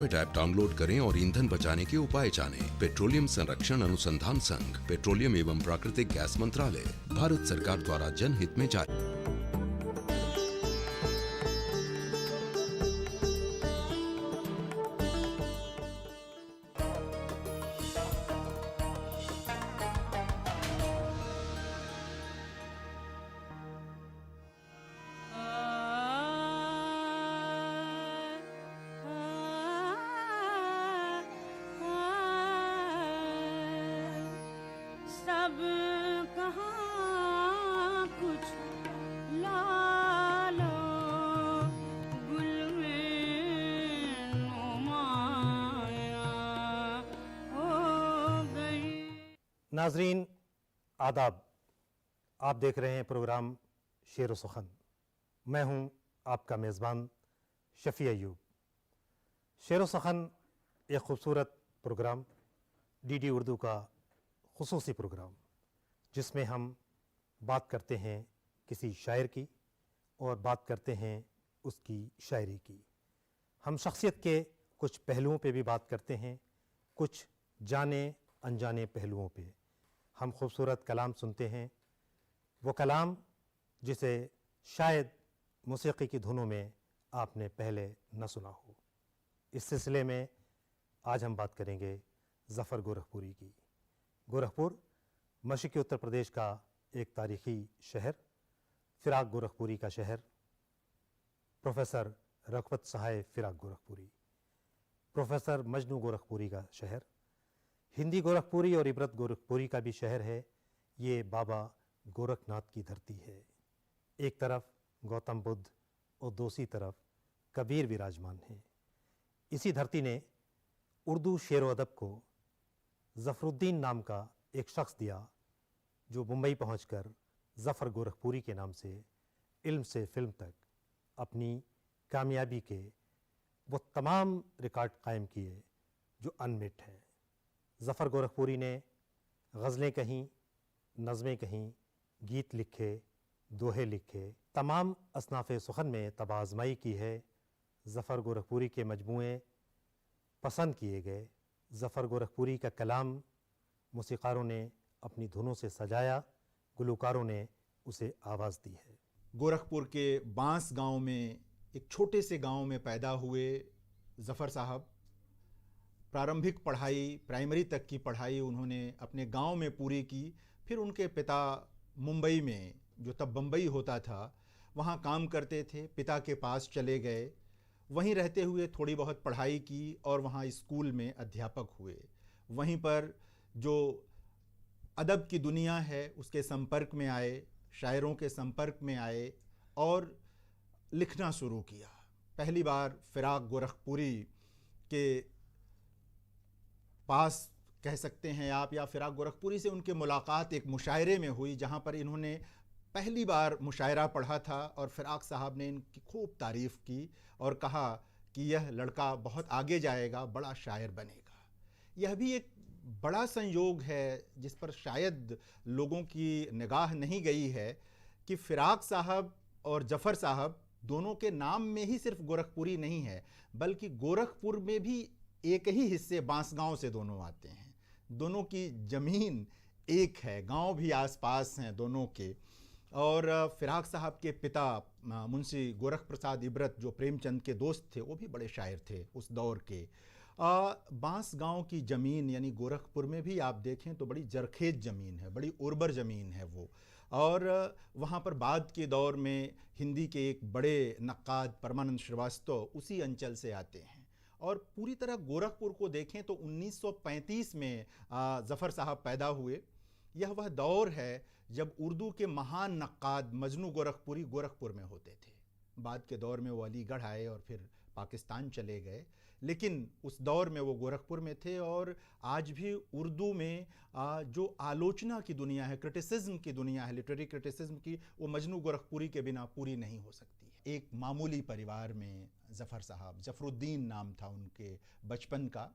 App download करें और ईंधन बचाने के उपाय जानें। पेट्रोलियम संरक्षण अनुसंधान संघ, पेट्रोलियम एवं प्राकृतिक गैस मंत्रालय, भारत सरकार द्वारा जनहित में जारी। नाजरीन आदाब, आप देख रहे हैं प्रोग्राम शेर व सुखन। मैं हूं आपका मेज़बान शफ़ी अयूब। शेर व सुखन एक ख़ूबसूरत प्रोग्राम, डीडी उर्दू का ख़ुसूसी प्रोग्राम, जिसमें हम बात करते हैं किसी शायर की और बात करते हैं उसकी शायरी की। हम शख्सियत के कुछ पहलुओं पे भी बात करते हैं, कुछ जाने अनजाने पहलुओं पे। हम खूबसूरत कलाम सुनते हैं, वो कलाम जिसे शायद मौसीक़ी की धुनों में आपने पहले न सुना हो। इस सिलसिले में आज हम बात करेंगे ज़फ़र गोरखपुरी की। गोरखपुर मशरिक़ी उत्तर प्रदेश का एक तारीख़ी शहर, फ़िराक़ गोरखपुरी का शहर, प्रोफ़ेसर रघुपत सहाय फ़िराक़ गोरखपुरी, प्रोफ़ेसर मजनू गोरखपुरी का शहर, हिंदी गोरखपुरी और इबरत गोरखपुरी का भी शहर है। ये बाबा गोरखनाथ की धरती है। एक तरफ गौतम बुद्ध और दूसरी तरफ कबीर विराजमान हैं। इसी धरती ने उर्दू शेर व अदब को ज़फ़रुद्दीन नाम का एक शख्स दिया, जो मुंबई पहुंचकर ज़फ़र गोरखपुरी के नाम से इल्म से फ़िल्म तक अपनी कामयाबी के वो तमाम रिकॉर्ड कायम किए जो अनमिट हैं। ज़फ़र गोरखपुरी ने ग़ज़लें कहीं, नज़में कहीं, गीत लिखे, दोहे लिखे, तमाम असनाफ़े सुखन में तबाह आज़माई की है। ज़फ़र गोरखपुरी के मजमूए पसंद किए गए। ज़फ़र गोरखपुरी का कलाम मौसीक़ारों ने अपनी धुनों से सजाया, गुलकारों ने उसे आवाज़ दी है। गोरखपुर के बांस गांव में, एक छोटे से गांव में पैदा हुए ज़फ़र साहब। प्रारंभिक पढ़ाई, प्राइमरी तक की पढ़ाई उन्होंने अपने गांव में पूरी की। फिर उनके पिता मुंबई में, जो तब बम्बई होता था, वहां काम करते थे, पिता के पास चले गए। वहीं रहते हुए थोड़ी बहुत पढ़ाई की और वहां स्कूल में अध्यापक हुए। वहीं पर जो अदब की दुनिया है उसके संपर्क में आए, शायरों के संपर्क में आए और लिखना शुरू किया। पहली बार फ़िराक़ गोरखपुरी के पास कह सकते हैं आप, या फ़िराक़ गोरखपुरी से उनके मुलाकात एक मुशायरे में हुई, जहाँ पर इन्होंने पहली बार मुशायरा पढ़ा था और फ़िराक़ साहब ने इनकी खूब तारीफ़ की और कहा कि यह लड़का बहुत आगे जाएगा, बड़ा शायर बनेगा। यह भी एक बड़ा संयोग है जिस पर शायद लोगों की निगाह नहीं गई है कि फ़िराक़ साहब और ज़फ़र साहब दोनों के नाम में ही सिर्फ गोरखपुरी नहीं है, बल्कि गोरखपुर में भी एक ही हिस्से बांसगांव से दोनों आते हैं। दोनों की ज़मीन एक है, गांव भी आसपास हैं दोनों के। और फ़िराक़ साहब के पिता मुंशी गोरख प्रसाद इबरत, जो प्रेमचंद के दोस्त थे, वो भी बड़े शायर थे उस दौर के। बांसगांव की ज़मीन यानी गोरखपुर में भी आप देखें तो बड़ी जरखेज़ ज़मीन है, बड़ी उर्वर ज़मीन है वो। और वहाँ पर बाद के दौर में हिंदी के एक बड़े नक्काद परमानंद श्रीवास्तव उसी अंचल से आते हैं। और पूरी तरह गोरखपुर को देखें तो 1935 में ज़फ़र साहब पैदा हुए। यह वह दौर है जब उर्दू के महान नक्काद मजनू गोरखपुरी गोरखपुर में होते थे। बाद के दौर में वो अलीगढ़ आए और फिर पाकिस्तान चले गए, लेकिन उस दौर में वो गोरखपुर में थे। और आज भी उर्दू में जो आलोचना की दुनिया है, क्रिटिसिज्म की दुनिया है, लिटरेरी क्रिटिसिज्म की, वो मजनू गोरखपुरी के बिना पूरी नहीं हो सकती है। एक मामूली परिवार में ज़फ़र साहब, ज़फ़रुद्दीन नाम था उनके बचपन का,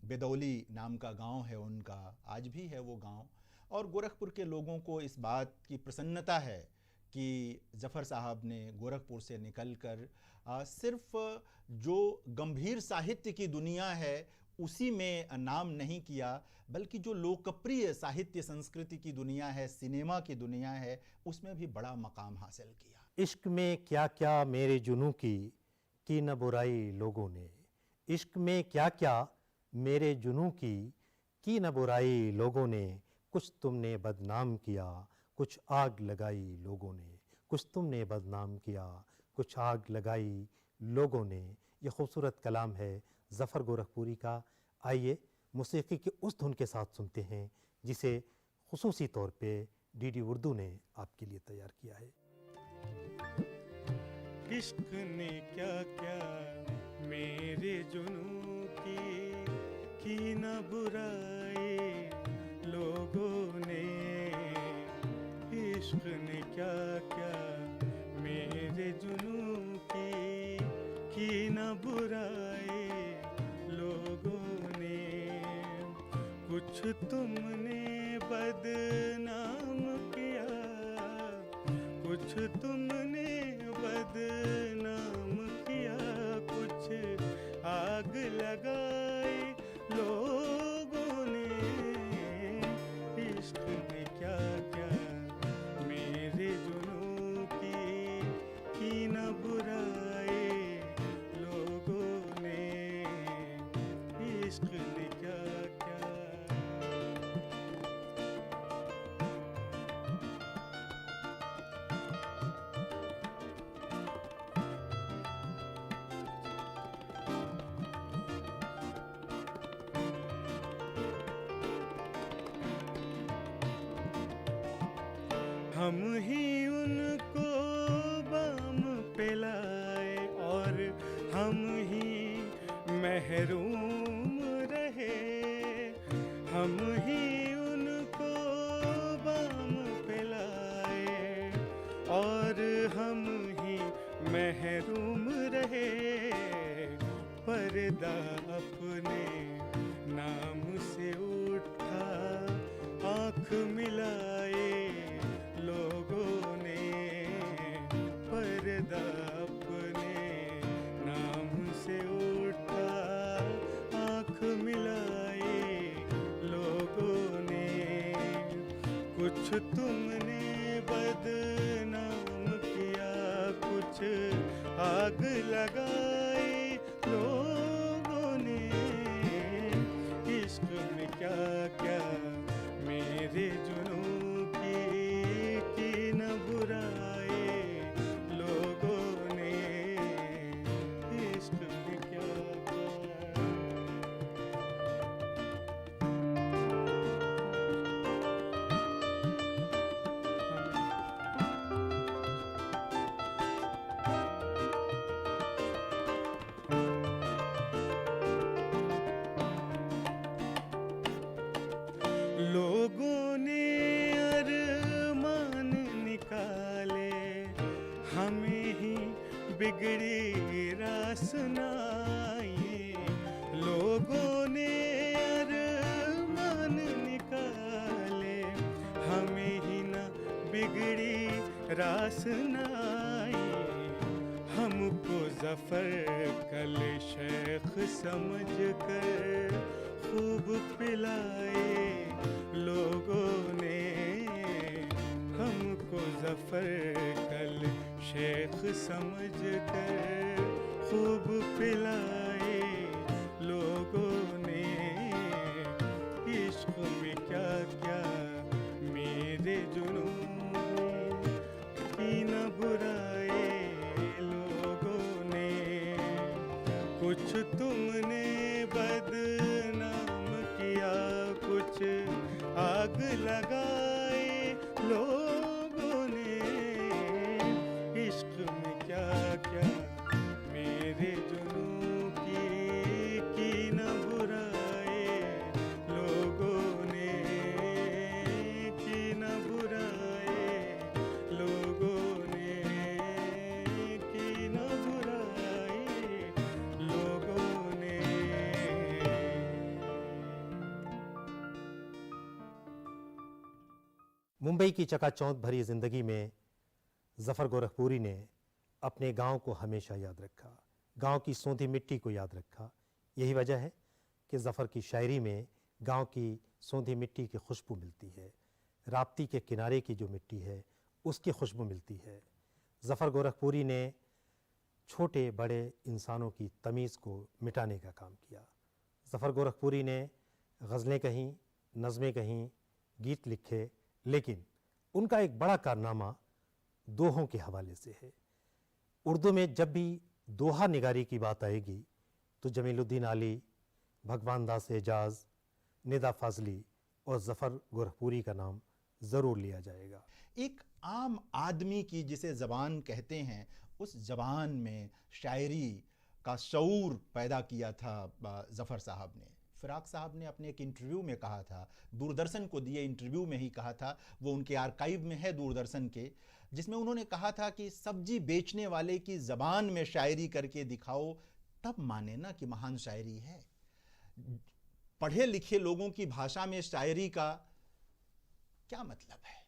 बेदौली नाम का गांव है उनका, आज भी है वो गांव। और गोरखपुर के लोगों को इस बात की प्रसन्नता है कि ज़फ़र साहब ने गोरखपुर से निकलकर सिर्फ जो गंभीर साहित्य की दुनिया है उसी में नाम नहीं किया, बल्कि जो लोकप्रिय साहित्य संस्कृति की दुनिया है, सिनेमा की दुनिया है, उसमें भी बड़ा मकाम हासिल किया। इश्क में क्या क्या मेरे जुनूं की न बुराई लोगों ने, इश्क में क्या क्या मेरे जुनूं की न बुराई लोगों ने, कुछ तुमने बदनाम किया कुछ आग लगाई लोगों ने, कुछ तुमने बदनाम किया कुछ आग लगाई लोगों ने। ये खूबसूरत कलाम है ज़फ़र गोरखपुरी का। आइए मौसीकी की उस धुन के साथ सुनते हैं जिसे खुसूसी तौर पे डीडी उर्दू ने आपके लिए तैयार किया है। इश्क ने क्या क्या मेरे जुनूं की न बुराई लोगों ने, इश्क ने क्या क्या मेरे जुनूं की न बुराई लोगों ने, कुछ तुमने बदनाम किया कुछ तुमने बदनाम किया, कुछ आग लगाई लोगों ने, इश्क ने क्या क्या मेरे जुनूं की न बुराई लोगों ने, इश्क ने क्या क्या। हम ही उनको बाम पिलाए और हम ही महरूम रहे, हम ही उनको बाम पिलाए और हम ही महरूम रहे, पर्दा अपने नाम से उठा आँख मिलाए लोगों ने, पर्दा अपने नाम से उठा आँख मिलाए लोगों ने, कुछ तुमने बदनाम किया कुछ आग लगाई लोगों ने, इश्क में क्या क्या मेरे जुनूं की न बुराई लोगों ने, इश्क में क्या क्या। लोगों ने अरमान निकाले हमें ही बिगड़ी राह सुनाई, लोगों ने अरमान निकाले हमें ही न बिगड़ी राह सुनाई, हमको ज़फ़र कल शेख समझ कर खूब पिलाए लोगों ने, हमको ज़फ़र कल शेख समझ कर खूब पिलाए लोगों ने, इश्क में क्या क्या मेरे जुनूं की न बुराई लोगों ने, कुछ तुमने बदनाम किया कुछ आग लगाए लोगों ने, इश्क में क्या क्या मेरे जुनूं की न बुराई लोगों ने, की न बुराई लोगों ने, की न बुराई लोगों ने। मुंबई की चकाचौंध भरी ज़िंदगी में ज़फ़र गोरखपुरी ने अपने गांव को हमेशा याद रखा, गांव की सोंधी मिट्टी को याद रखा। यही वजह है कि ज़फ़र की शायरी में गांव की सोंधी मिट्टी की खुशबू मिलती है, राप्ती के किनारे की जो मिट्टी है उसकी खुशबू मिलती है। ज़फ़र गोरखपुरी ने छोटे बड़े इंसानों की तमीज़ को मिटाने का काम किया। ज़फ़र गोरखपुरी ने गज़लें कहीं, नज़में कहीं, गीत लिखे, लेकिन उनका एक बड़ा कारनामा दोहों के हवाले से है। उर्दू में जब भी दोहा निगारी की बात आएगी तो जमीलुद्दीन आली, भगवान दास एजाज, निदा फाजली और ज़फ़र गोरखपुरी का नाम ज़रूर लिया जाएगा। एक आम आदमी की जिसे ज़बान कहते हैं, उस ज़बान में शायरी का शऊर पैदा किया था ज़फ़र साहब ने। फ़िराक साहब ने अपने एक इंटरव्यू में कहा था, दूरदर्शन को दिए इंटरव्यू में ही कहा था, वो उनके आर्काइव में है दूरदर्शन के, जिसमें उन्होंने कहा था कि सब्जी बेचने वाले की ज़बान में शायरी करके दिखाओ, तब माने ना कि महान शायरी है। पढ़े लिखे लोगों की भाषा में शायरी का क्या मतलब है?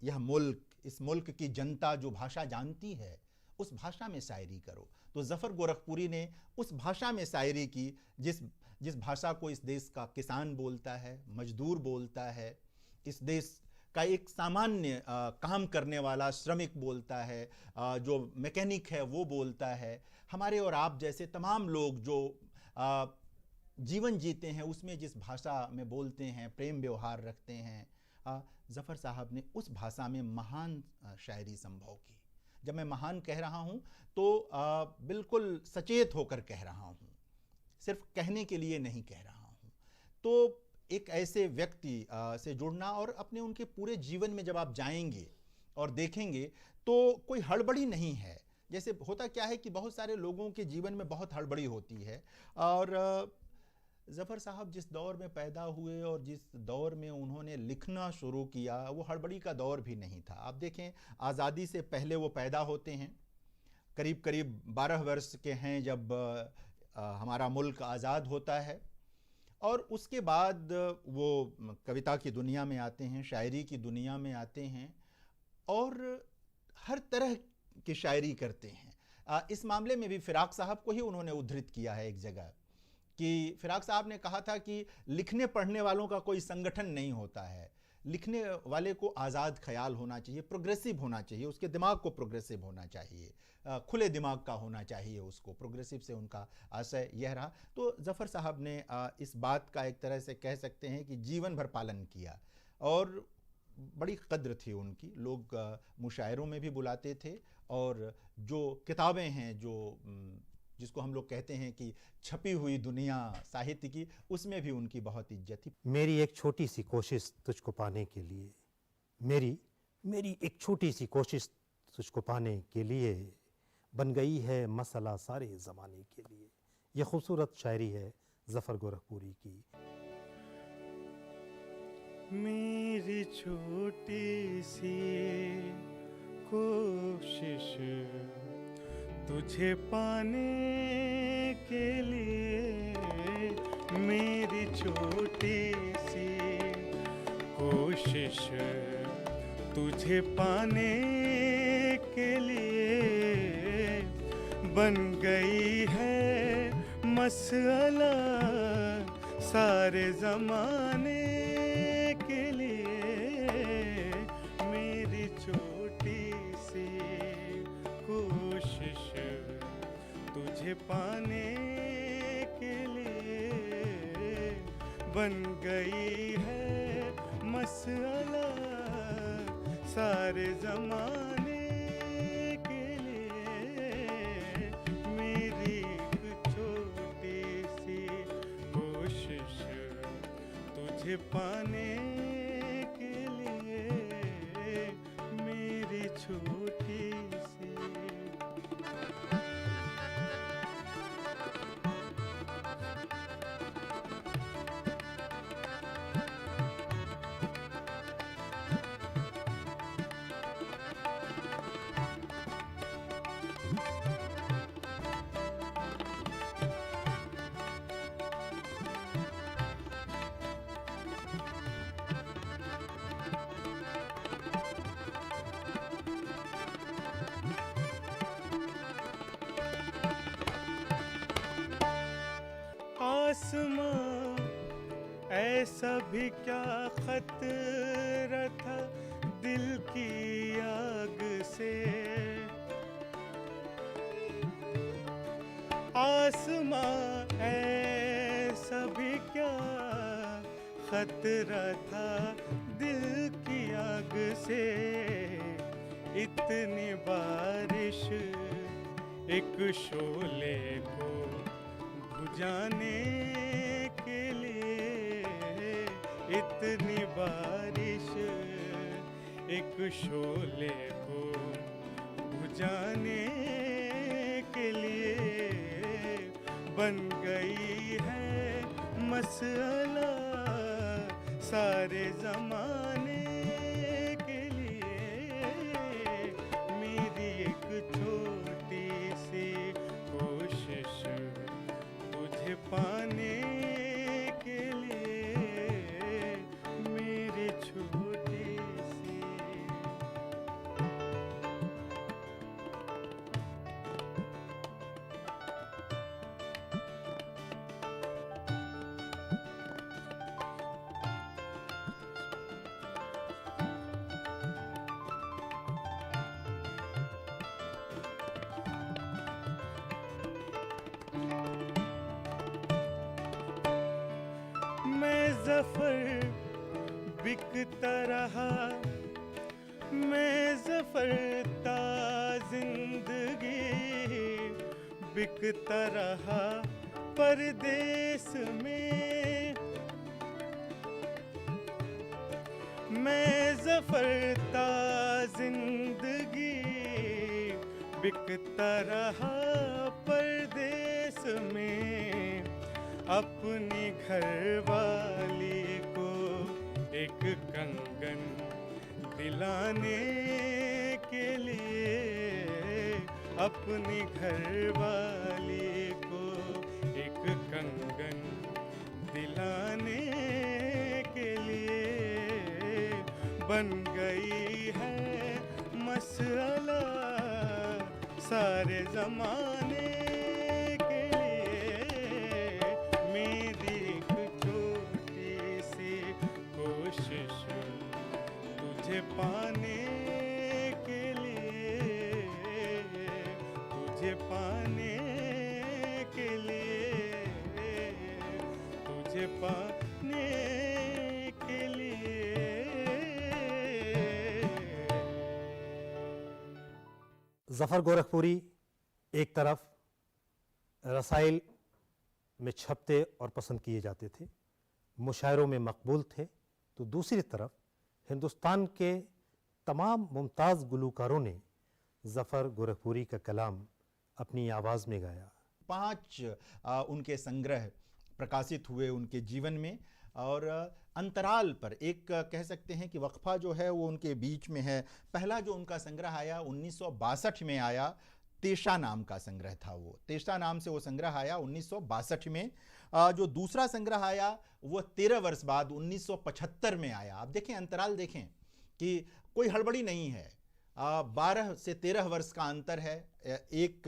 यह मुल्क, इस मुल्क की जनता जो भाषा जानती है उस भाषा में शायरी करो। तो ज़फ़र गोरखपुरी ने उस भाषा में शायरी की जिस भाषा को इस देश का किसान बोलता है, मजदूर बोलता है, इस देश का एक सामान्य काम करने वाला श्रमिक बोलता है, जो मैकेनिक है वो बोलता है, हमारे और आप जैसे तमाम लोग जो जीवन जीते हैं उसमें जिस भाषा में बोलते हैं, प्रेम व्यवहार रखते हैं, ज़फ़र साहब ने उस भाषा में महान शायरी संभव की। जब मैं महान कह रहा हूँ तो बिल्कुल सचेत होकर कह रहा हूँ, सिर्फ कहने के लिए नहीं कह रहा हूँ। तो एक ऐसे व्यक्ति से जुड़ना, और अपने उनके पूरे जीवन में जब आप जाएंगे और देखेंगे तो कोई हड़बड़ी नहीं है। जैसे होता क्या है कि बहुत सारे लोगों के जीवन में बहुत हड़बड़ी होती है, और ज़फ़र साहब जिस दौर में पैदा हुए और जिस दौर में उन्होंने लिखना शुरू किया वो हड़बड़ी का दौर भी नहीं था। आप देखें, आज़ादी से पहले वो पैदा होते हैं, करीब करीब 12 वर्ष के हैं जब हमारा मुल्क आज़ाद होता है, और उसके बाद वो कविता की दुनिया में आते हैं, शायरी की दुनिया में आते हैं, और हर तरह की शायरी करते हैं। इस मामले में भी फ़िराक साहब को ही उन्होंने उद्धृत किया है एक जगह, कि फ़िराक साहब ने कहा था कि लिखने पढ़ने वालों का कोई संगठन नहीं होता है, लिखने वाले को आज़ाद ख्याल होना चाहिए, प्रोग्रेसिव होना चाहिए, उसके दिमाग को प्रोग्रेसिव होना चाहिए, खुले दिमाग का होना चाहिए उसको, प्रोग्रेसिव से उनका आशय यह रहा। तो ज़फ़र साहब ने इस बात का एक तरह से कह सकते हैं कि जीवन भर पालन किया, और बड़ी कद्र थी उनकी। लोग मुशायरों में भी बुलाते थे, और जो किताबें हैं जो जिसको हम लोग कहते हैं कि छपी हुई दुनिया साहित्य की, उसमें भी उनकी बहुत इज्जत थी। मेरी एक छोटी सी कोशिश तुझको पाने के लिए, मेरी एक छोटी सी कोशिश तुझको पाने के लिए बन गई है मसला सारे ज़माने के लिए। यह खूबसूरत शायरी है ज़फ़र गोरखपुरी की। मेरी छोटी सी कोशिश तुझे पाने के लिए, मेरी छोटी सी कोशिश तुझे पाने के लिए बन गई है मसला सारे ज़माने के लिए। मेरी छोटी सी कोशिश तुझे पाने के लिए बन गई है मसला सारे ज़माने के लिए। मेरी एक छोटी सी कोशिश तुझे पाने के लिए, मेरी छोटी सी। आसमां ऐसा भी क्या खतरा था दिल की आग से। आसमां ऐसा भी क्या खतरा था दिल की आग से। इतनी बारिश एक शोले को बुझाने के लिए, इतनी बारिश एक शोले को बुझाने के लिए बन गई है मसला सारे जमाने के लिए। मेरी एक छोटी सी कोशिश तुझे पाने के लिए, मेरी छोटी सी। मैं ज़फ़र बिकता रहा, मैं ज़फ़र ता ज़िंदगी बिकता रहा परदेस में। मैं ज़फ़र ता ज़िंदगी बिकता रहा परदेस में। अपनी घरवाली को एक कंगन दिलाने के लिए, अपनी घरवाली को एक कंगन दिलाने के लिए बन गई है मसला सारे जमाने के लिए। मेरी एक छोटी सी कोशिश तुझे पाने के लिए, तुझे पाने के लिए, तुझे पाने के लिए। ज़फ़र गोरखपुरी एक तरफ रसाइल में छपते और पसंद किए जाते थे, मुशायरों में मकबूल थे, तो दूसरी तरफ हिंदुस्तान के तमाम मुमताज़ गुलकारों ने ज़फ़र गोरखपुरी का कलाम अपनी आवाज़ में गाया। 5 उनके संग्रह प्रकाशित हुए उनके जीवन में, और अंतराल पर एक कह सकते हैं कि वक्फा जो है वो उनके बीच में है। पहला जो उनका संग्रह आया 1962 में आया, तेशा नाम का संग्रह था वो, तेशा नाम से वो संग्रह आया 1962 में। जो दूसरा संग्रह आया वो 13 वर्ष बाद 1975 में आया। आप देखें अंतराल, देखें कि कोई हड़बड़ी नहीं है, 12 से 13 वर्ष का अंतर है। एक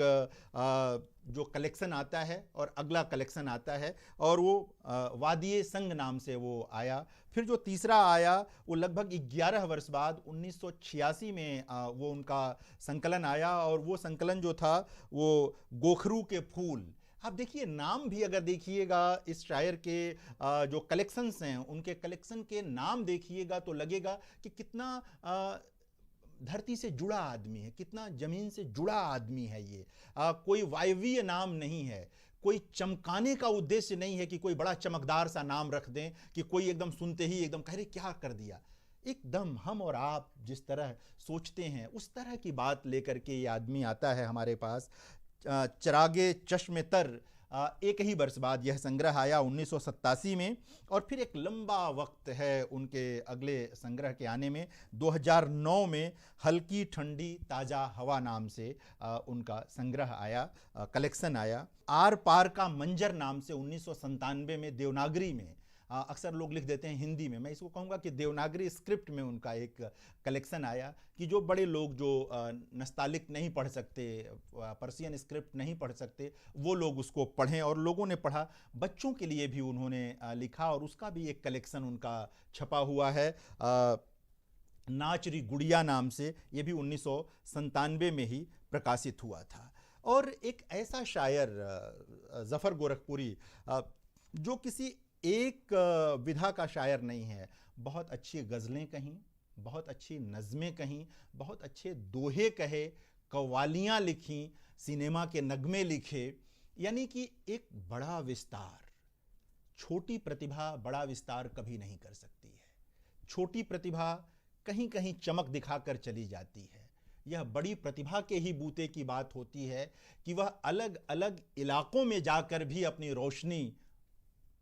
जो कलेक्शन आता है और अगला कलेक्शन आता है, और वो वादिये संग नाम से वो आया। फिर जो तीसरा आया वो लगभग 11 वर्ष बाद 1986 में वो उनका संकलन आया, और वो संकलन जो था वो गोखरू के फूल। आप देखिए नाम भी अगर देखिएगा इस शायर के जो कलेक्शंस हैं उनके कलेक्शन के नाम देखिएगा तो लगेगा कि कितना धरती से जुड़ा आदमी है, कितना जमीन से जुड़ा आदमी है ये। कोई वायवीय नाम नहीं है, कोई चमकाने का उद्देश्य नहीं है कि कोई बड़ा चमकदार सा नाम रख दें कि कोई एकदम सुनते ही एकदम कह रहे क्या कर दिया। एकदम हम और आप जिस तरह सोचते हैं उस तरह की बात लेकर के ये आदमी आता है हमारे पास। चरागे चश्मे तर एक ही वर्ष बाद यह संग्रह आया 1987 में, और फिर एक लंबा वक्त है उनके अगले संग्रह के आने में। 2009 में हल्की ठंडी ताज़ा हवा नाम से उनका संग्रह आया, कलेक्शन आया। आर पार का मंजर नाम से 1997 में देवनागरी में अक्सर लोग लिख देते हैं हिंदी में, मैं इसको कहूँगा कि देवनागरी स्क्रिप्ट में उनका एक कलेक्शन आया कि जो बड़े लोग जो नस्तालिक नहीं पढ़ सकते, पर्शियन स्क्रिप्ट नहीं पढ़ सकते, वो लोग उसको पढ़ें, और लोगों ने पढ़ा। बच्चों के लिए भी उन्होंने लिखा और उसका भी एक कलेक्शन उनका छपा हुआ है नाचरी गुड़िया नाम से। ये भी 1997 में ही प्रकाशित हुआ था। और एक ऐसा शायर ज़फ़र गोरखपुरी जो किसी एक विधा का शायर नहीं है, बहुत अच्छी गज़लें कहीं, बहुत अच्छी नज़में कहीं, बहुत अच्छे दोहे कहे, कव्वालियाँ लिखीं, सिनेमा के नगमे लिखे, यानी कि एक बड़ा विस्तार। छोटी प्रतिभा बड़ा विस्तार कभी नहीं कर सकती है। छोटी प्रतिभा कहीं कहीं चमक दिखाकर चली जाती है। यह बड़ी प्रतिभा के ही बूते की बात होती है कि वह अलग अलग इलाकों में जाकर भी अपनी रोशनी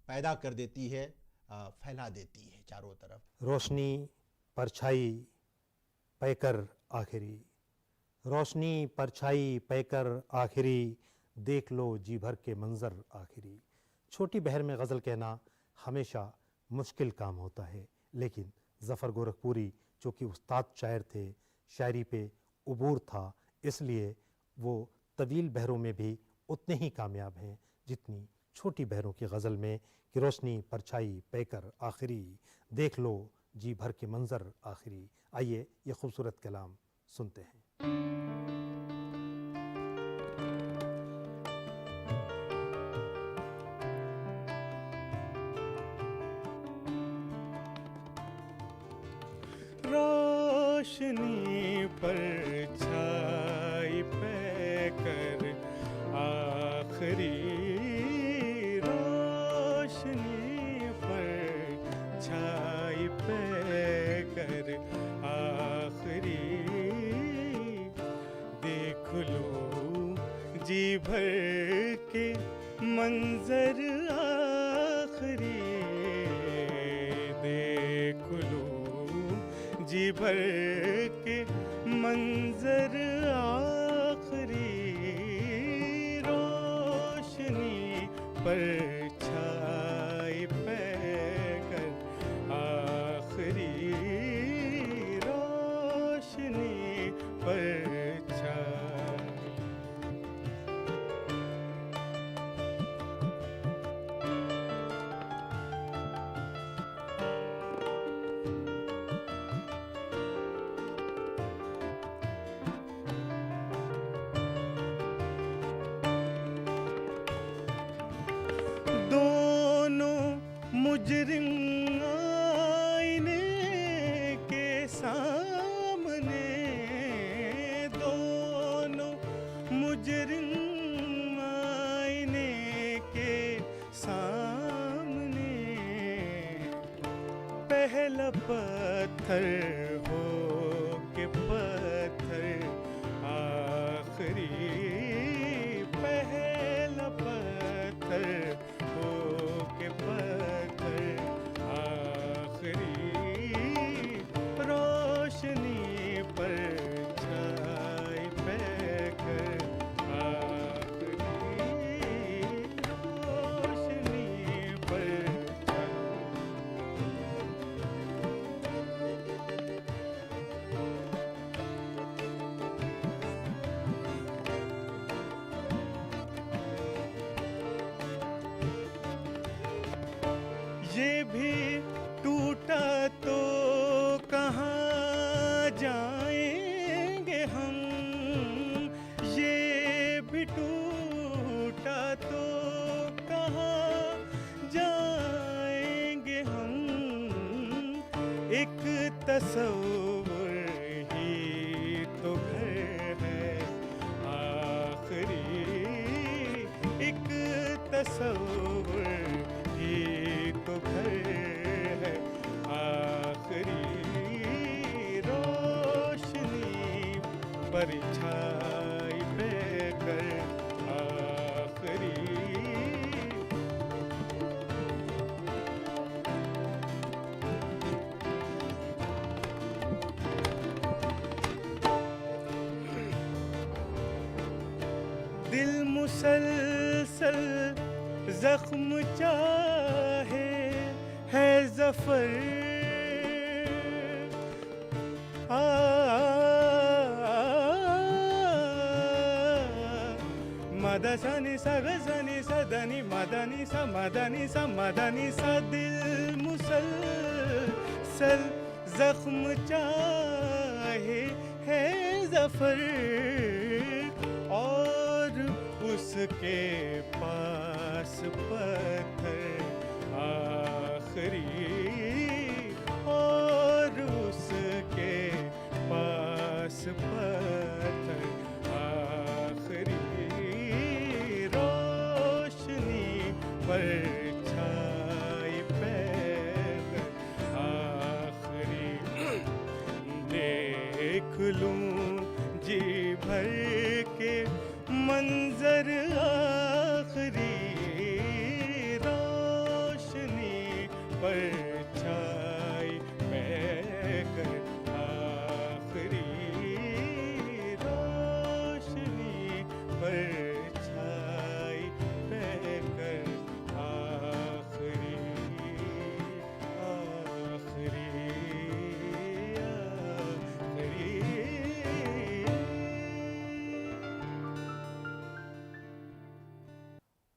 पैदा कर देती है, फैला देती है चारों तरफ। रोशनी परछाई पैकर आखिरी, रोशनी परछाई पैकर आखिरी, देख लो जी भर के मंजर आखिरी। छोटी बहर में गज़ल कहना हमेशा मुश्किल काम होता है, लेकिन ज़फ़र गोरखपुरी जो कि उस्ताद शायर थे, शायरी पे उबूर था, इसलिए वो तवील बहरों में भी उतने ही कामयाब हैं जितनी छोटी बहरों की गज़ल में कि रोशनी परछाई पैकर आखिरी, देख लो जी भर के मंजर आखिरी। आइए ये खूबसूरत कलाम सुनते हैं। रोशनी परछाई पैकर आखिरी, रोशनी परछाई पैकर आखिरी, देख लो जी भर के मंजर आखिरी, देख लो जी भर के मंजर आखिरी, रोशनी परछाई पैकर आखिरी, रोशनी परछाई। मुजरिम आईने के सामने, दोनों मुजरिम आईने के सामने, पहला पत्थर हो के पत्थर आखिरी, पहला पत्थर हो के पत्थर आखिरी, रोशनी परछाई पैकर आखिरी, रोशनी परछाई। ये भी टूटा तो कहाँ जाएंगे हम, ये भी टूटा तो कहाँ जाएंगे हम, एक तस्वीर ही तो घर है आखिरी, एक तस्वीर ही तो घर है आखिरी, रोशनी परछाई पैकर आखिरी। दिल मुसलसल जख्म चाहे जफर मद सनि सग सनि सदनि मदनि स मदनि स मदनि स दिल मुसलसल जख्म चाहे है जफर और उसके पास पत्थर आखिरी और उसके पास पत्थर आखिरी रोशनी पर छाई पैर आखिरी देख लूं जी भर के मंजर आखिरी रोशनी पर छाई पैकर आखिरी रोशनी पर छाई पैकर आखिरी आखिरी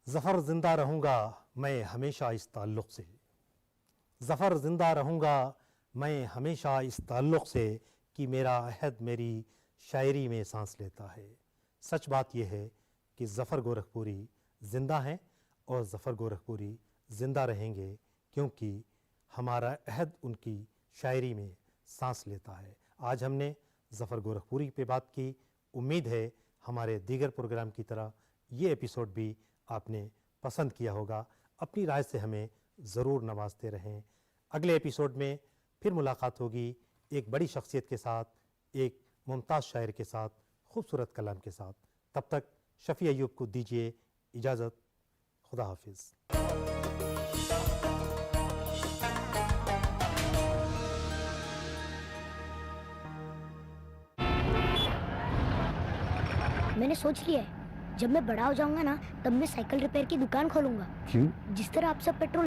ज़फ़र ज़िंदा रहूँगा मैं हमेशा इस ताल्लुक़ से, ज़फ़र ज़िंदा रहूँगा मैं हमेशा इस ताल्लुक़ से कि मेरा अहद मेरी शायरी में सांस लेता है। सच बात यह है कि ज़फ़र गोरखपुरी ज़िंदा हैं और ज़फ़र गोरखपुरी ज़िंदा रहेंगे क्योंकि हमारा अहद उनकी शायरी में सांस लेता है। आज हमने ज़फ़र गोरखपुरी पे बात की। उम्मीद है हमारे दीगर प्रोग्राम की तरह ये एपिसोड भी आपने पसंद किया होगा। अपनी राय से हमें ज़रूर नवाजते रहें। अगले एपिसोड में फिर मुलाकात होगी एक बड़ी शख्सियत के साथ, एक मुमताज़ शायर के साथ, खूबसूरत कलाम के साथ। तब तक शफ़ी अय्यूब को दीजिए इजाज़त। खुदा हाफिज़। मैंने सोच लिया है, जब मैं बड़ा हो जाऊंगा ना, तब मैं साइकिल रिपेयर की दुकान खोलूंगा। क्यों? जिस तरह आप सब पेट्रोल